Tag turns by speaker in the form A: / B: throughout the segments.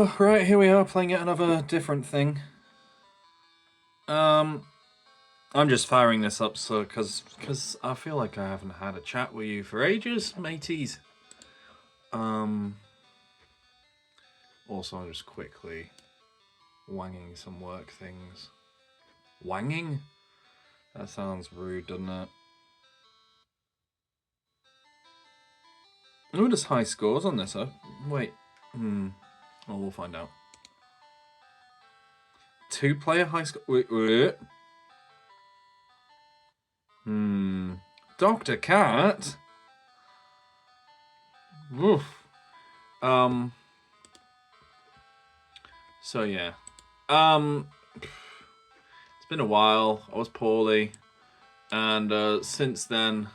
A: Oh, right, here we are playing yet another different thing. Um, I'm just firing this up so because I feel like I haven't had a chat with you for ages, mateys. Um, Also, I'm just quickly wanging some work things. Wanging? That sounds rude, doesn't it? Oh, there's high scores on this, huh? Wait. Well, we'll find out. Two-player high score. Wait. Dr. Cat? Oof. So yeah. It's been a while. I was poorly. And since then,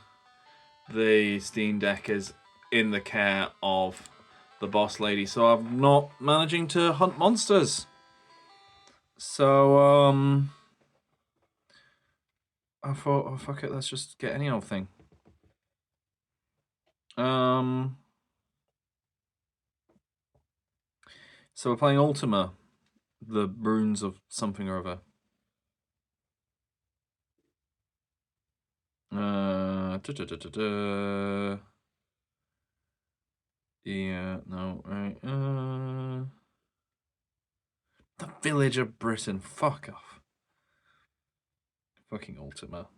A: the Steam Deck is in the care of the boss lady, so I'm not managing to hunt monsters. So, I thought, oh, fuck it, let's just get any old thing. So we're playing Ultima, the runes of something or other. Yeah, no, right. The Village of Britain. Fuck off. Fucking Ultima.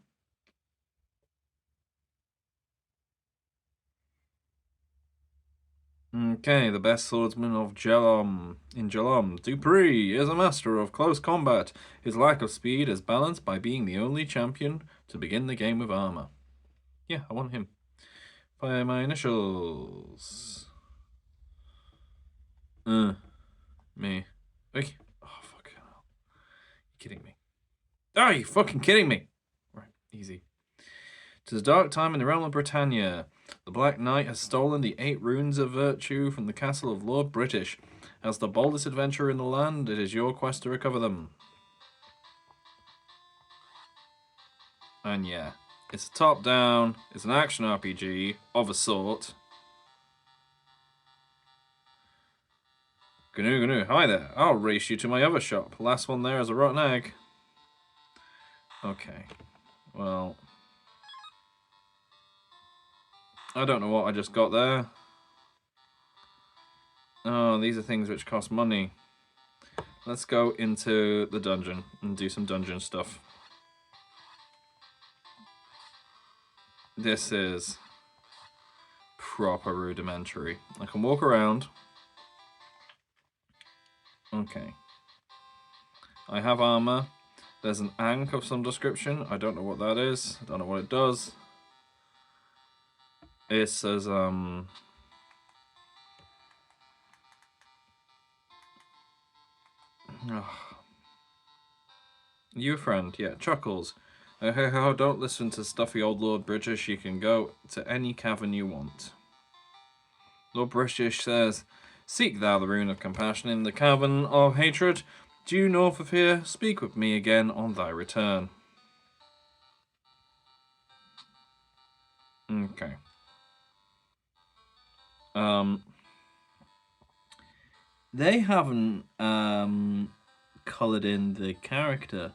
A: Okay, the best swordsman of Jelom. In Jelom, Dupree is a master of close combat. His lack of speed is balanced by being the only champion to begin the game with armor. Yeah, I want him. By my initials. Me. Hey. Oh, fuck. You kidding me? Oh, you fucking kidding me? Right, easy. 'Tis a dark time in the realm of Britannia. The Black Knight has stolen the 8 runes of virtue from the castle of Lord British. As the boldest adventurer in the land, it is your quest to recover them. And yeah, it's a top-down, it's an action RPG of a sort. Gnu, hi there. I'll race you to my other shop. Last one there is a rotten egg. Okay, well, I don't know what I just got there. Oh, these are things which cost money. Let's go into the dungeon and do some dungeon stuff. This is proper rudimentary. I can walk around. Okay. I have armor. There's an ankh of some description. I don't know what that is. I don't know what it does. It says, You a friend? Yeah, Chuckles. Don't listen to stuffy old Lord British. You can go to any cavern you want. Lord British says, Seek thou the rune of compassion in the cavern of hatred. Due north of here, speak with me again on thy return. Okay. They haven't coloured in the character.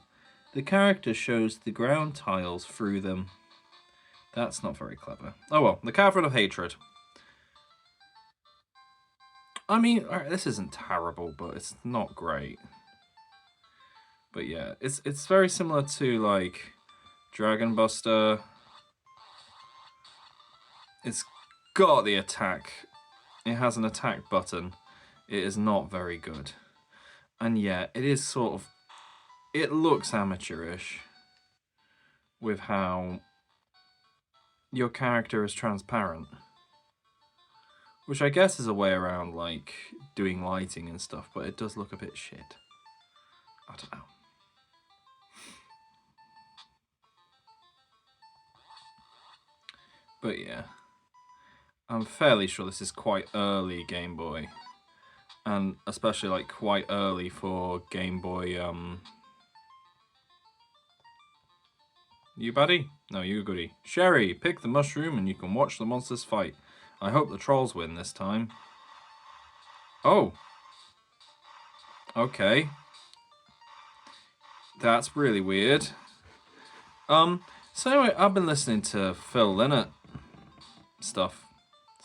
A: The character shows the ground tiles through them. That's not very clever. Oh well, the Cavern of Hatred. I mean, this isn't terrible, but it's not great. But yeah, it's very similar to like Dragon Buster. It's got the attack. It has an attack button. It is not very good. And yeah, it is sort of... It looks amateurish with how your character is transparent. Which I guess is a way around, like, doing lighting and stuff, but it does look a bit shit. I don't know. But yeah. I'm fairly sure this is quite early Game Boy. And especially, like, quite early for Game Boy, You buddy? No, you goody. Sherry, pick the mushroom and you can watch the monsters fight. I hope the trolls win this time. Oh. Okay. That's really weird. So anyway, I've been listening to Phil Lynott stuff.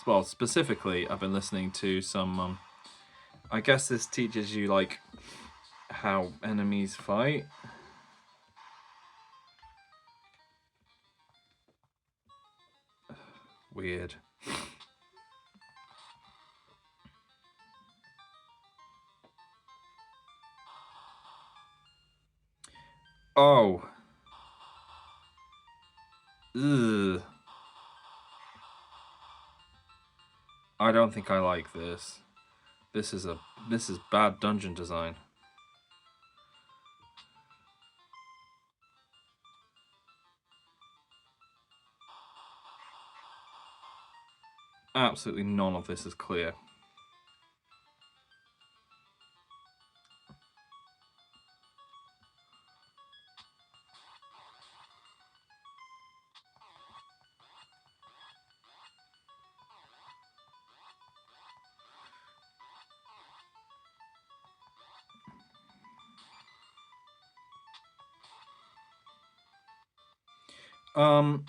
A: Well, specifically, I've been listening to some. I guess this teaches you like how enemies fight. Weird. Oh. Ugh. I don't think I like this. This is bad dungeon design. Absolutely none of this is clear. Um.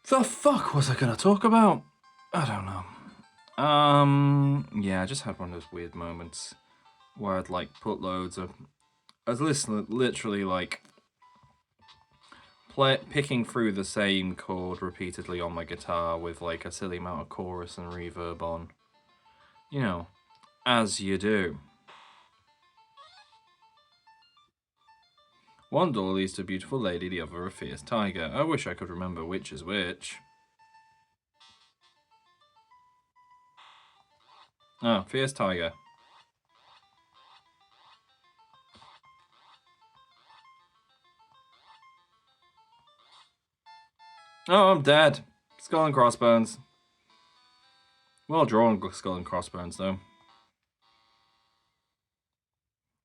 A: The fuck was I gonna talk about? I don't know. Yeah, I just had one of those weird moments where I'd like put loads of. I was listening, literally like picking through the same chord repeatedly on my guitar with like a silly amount of chorus and reverb on. You know, as you do. One door leads to a beautiful lady, the other a fierce tiger. I wish I could remember which is which. Oh, fierce tiger. Oh, I'm dead. Skull and crossbones. Well drawn skull and crossbones, though.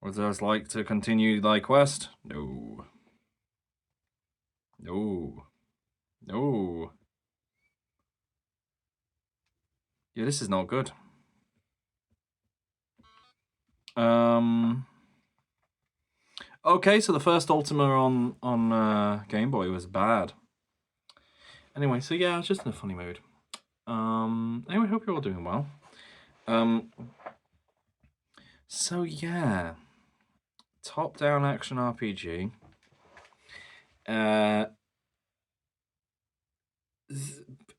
A: Would those like to continue thy quest? No. No. No. Yeah, this is not good. Okay, so the first Ultima on Game Boy was bad. Anyway, so yeah, I was just in a funny mood. Anyway, hope you're all doing well. So yeah, top-down action RPG.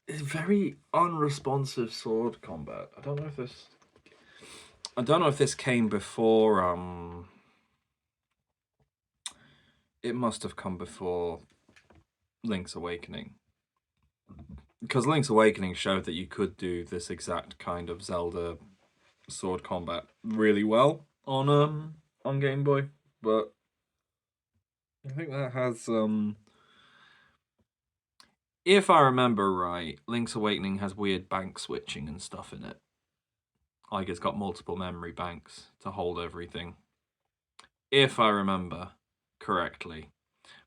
A: Very unresponsive sword combat. I don't know if this came before. It must have come before Link's Awakening, because Link's Awakening showed that you could do this exact kind of Zelda sword combat really well on Game Boy, but I think that has if I remember right, Link's Awakening has weird bank switching and stuff in it. Like it's got multiple memory banks to hold everything. If I remember correctly,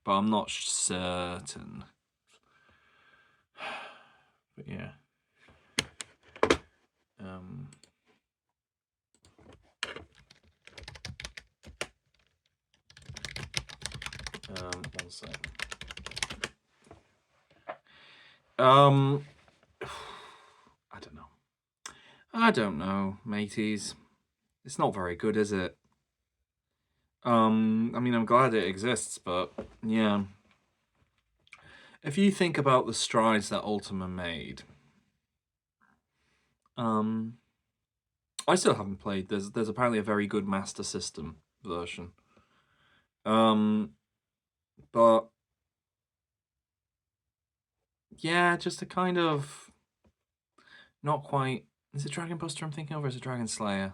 A: but I'm not certain. But yeah. One sec. I don't know, mateys. It's not very good, is it? I mean, I'm glad it exists, but yeah. If you think about the strides that Ultima made, I still haven't played. There's apparently a very good Master System version. But yeah, just a kind of not quite. Is it Dragon Buster I'm thinking of, or is it Dragon Slayer?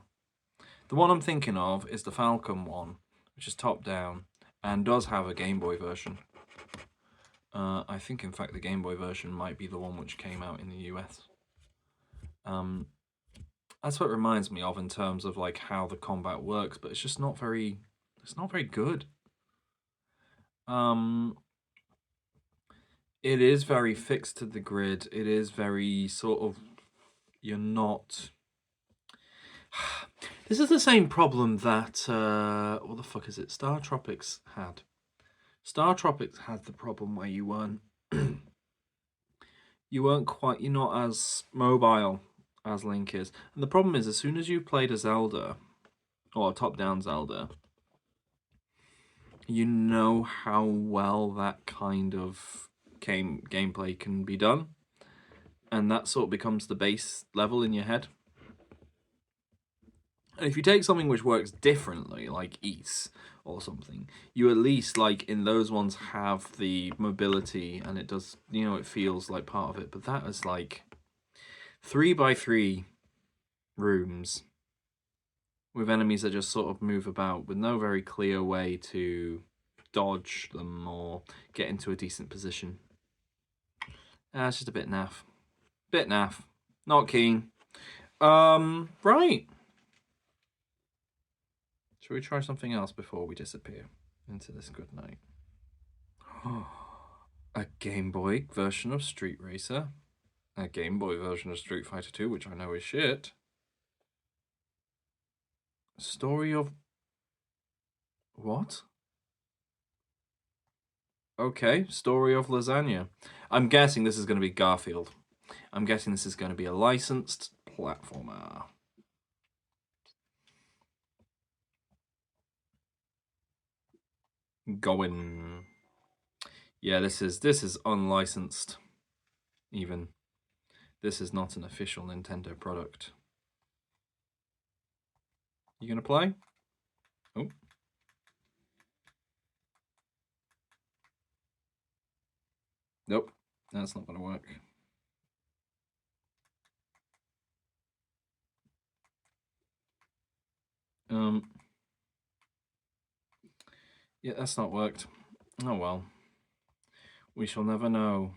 A: The one I'm thinking of is the Falcon one, which is top down and does have a Game Boy version. I think, in fact, the Game Boy version might be the one which came out in the US. That's what it reminds me of in terms of like how the combat works, but it's just not very. It's not very good. It is very fixed to the grid. It is very sort of, you're not. This is the same problem that what the fuck is it? Star Tropics had. Star Tropics had the problem where you weren't quite, you're not as mobile as Link is. And the problem is, as soon as you played a Zelda or a top-down Zelda, you know how well that kind of gameplay can be done, and that sort of becomes the base level in your head. And if you take something which works differently, like Ease or something, you at least, like, in those ones have the mobility, and it does, you know, it feels like part of it. But that is like 3x3 rooms with enemies that just sort of move about with no very clear way to dodge them or get into a decent position. It's just a bit naff. Bit naff. Not keen. Right. Shall we try something else before we disappear into this good night? A Game Boy version of Street Racer. A Game Boy version of Street Fighter 2, which I know is shit. Story of... What? Okay, Story of Lasagna. I'm guessing this is going to be Garfield. I'm guessing this is going to be a licensed platformer. Going. Yeah, this is unlicensed. Even. This is not an official Nintendo product. You gonna play? Oh. Nope, that's not gonna work. Yeah, that's not worked. Oh well. We shall never know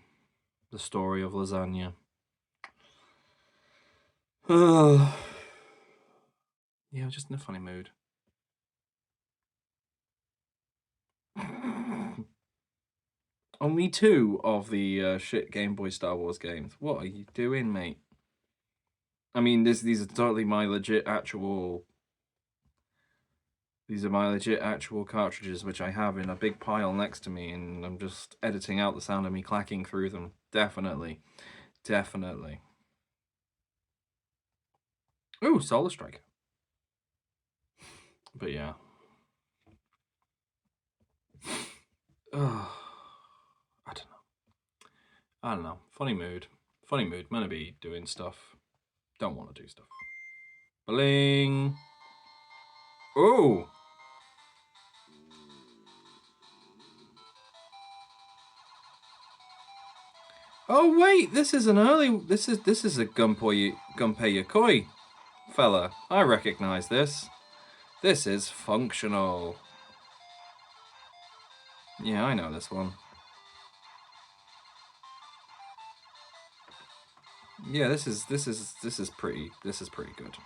A: the story of Lasagna. Yeah, just in a funny mood. Only 2 of the shit Game Boy Star Wars games. What are you doing, mate? I mean, these are totally my legit actual... These are my legit actual cartridges, which I have in a big pile next to me, and I'm just editing out the sound of me clacking through them. Definitely. Definitely. Ooh, Solar Strike. But yeah. I don't know. I don't know. Funny mood. Funny mood. Meant to be doing stuff. Don't want to do stuff. Bling. Ooh. Oh wait, this is an early. This is a Gunpei Yokoi fella. I recognize this. This is functional. Yeah, I know this one. Yeah, this is pretty good.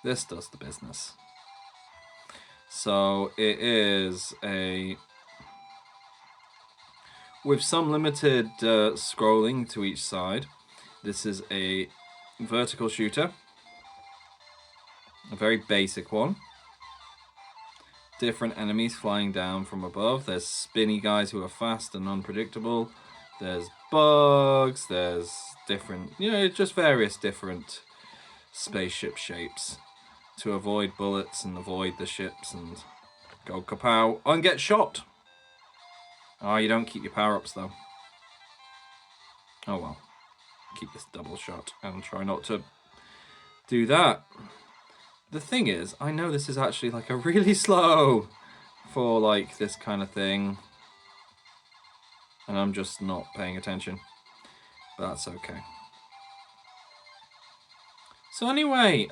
A: This does the business. So it is a, with some limited scrolling to each side. This is a vertical shooter, a very basic one. Different enemies flying down from above. There's spinny guys who are fast and unpredictable. There's bugs. There's different, you know, just various different spaceship shapes to avoid bullets and avoid the ships and go kapow and get shot. Oh, you don't keep your power-ups though. Oh well. Keep this double shot and try not to do that. The thing is, I know this is actually like a really slow for like this kind of thing, and I'm just not paying attention, but that's okay. So anyway,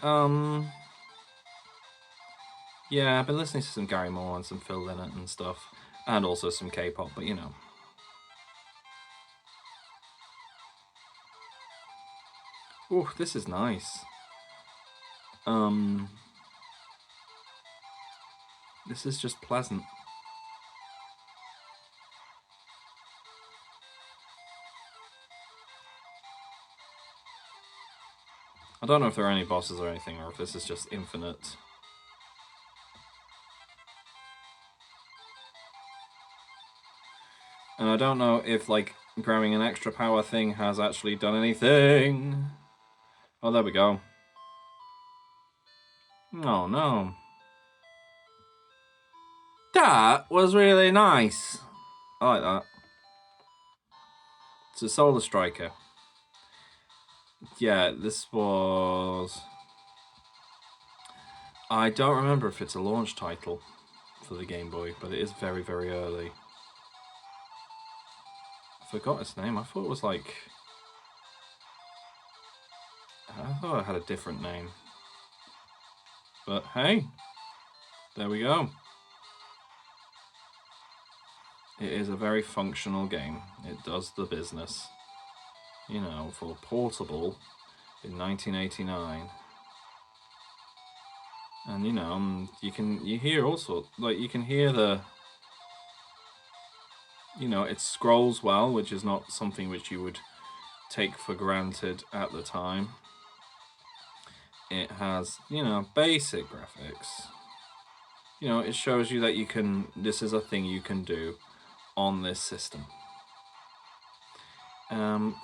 A: yeah, I've been listening to some Gary Moore and some Phil Lynott and stuff, and also some K-pop, but you know. Oh, this is nice. This is just pleasant. I don't know if there are any bosses or anything, or if this is just infinite. And I don't know if, like, grabbing an extra power thing has actually done anything. Oh, there we go. Oh, no. That was really nice. I like that. It's a Solar Striker. Yeah, this was... I don't remember if it's a launch title for the Game Boy, but it is very, very early. I forgot its name. I thought it was like... I thought it had a different name. But hey, there we go. It is a very functional game. It does the business. You know, for portable in 1989. And you know, you hear all sorts, like you can hear the, you know, it scrolls well, which is not something which you would take for granted at the time. It has, you know, basic graphics. You know, it shows you that you can, this is a thing you can do on this system.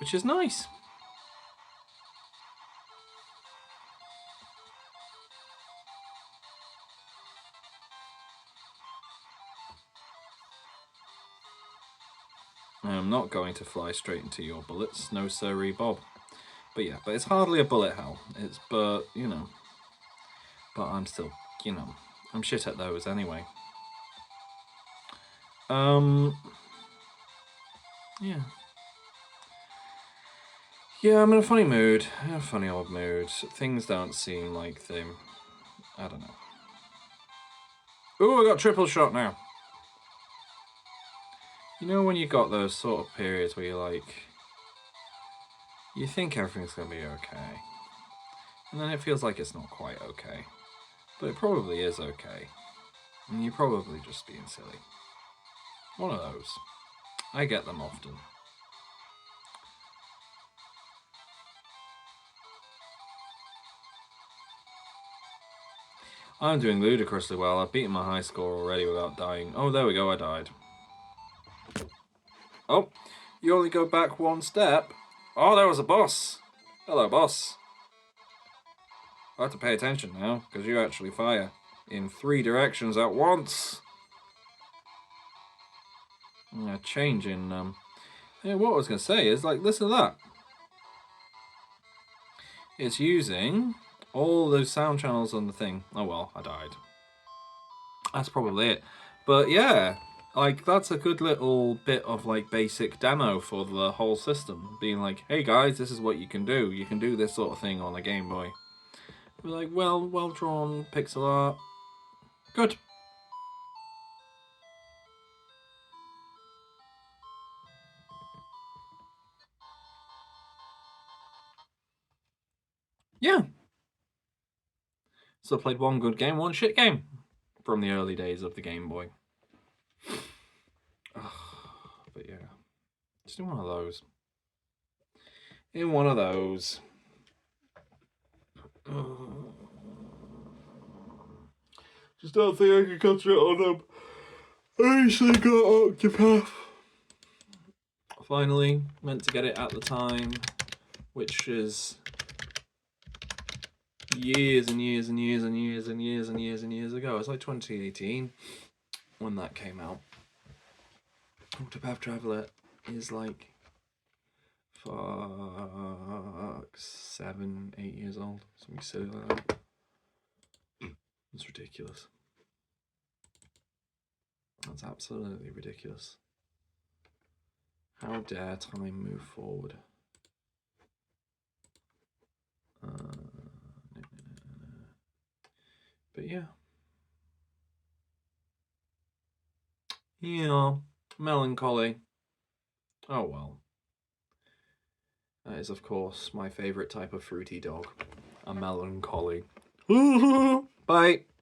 A: Which is nice. I'm not going to fly straight into your bullets, no sirree Bob. But yeah, but it's hardly a bullet hell. It's, but, you know, but I'm still, you know, I'm shit at those anyway. Yeah. Yeah, I'm in a funny mood, a funny old mood. Things don't seem like they, I don't know. Ooh, I got triple shot now. You know when you got those sort of periods where you're like, you think everything's gonna be okay, and then it feels like it's not quite okay, but it probably is okay, and you're probably just being silly. One of those. I get them often. I'm doing ludicrously well. I've beaten my high score already without dying. Oh, there we go, I died. Oh, you only go back one step. Oh, there was a boss. Hello, boss. I have to pay attention now, because you actually fire in 3 directions at once. Yeah, change in... yeah, what I was going to say is, like, listen to that. It's using all those sound channels on the thing. Oh, well, I died. That's probably it. But yeah, like, that's a good little bit of, like, basic demo for the whole system. Being like, hey guys, this is what you can do. You can do this sort of thing on a Game Boy. We're like, well drawn pixel art. Good. Yeah. So I played one good game, one shit game from the early days of the Game Boy. But yeah, just in one of those. In one of those. Just don't think I can concentrate on them. I actually got Octopath. Finally, meant to get it at the time, which is years and years and years and years and years and years and years ago. It's like 2018 when that came out. Octopath Traveler is like, fuck, 7, 8 years old. Something silly like that. It's ridiculous. That's absolutely ridiculous. How dare time move forward? But yeah. Yeah, melancholy. Oh well. That is, of course, my favourite type of fruity dog. A melancholy. Bye.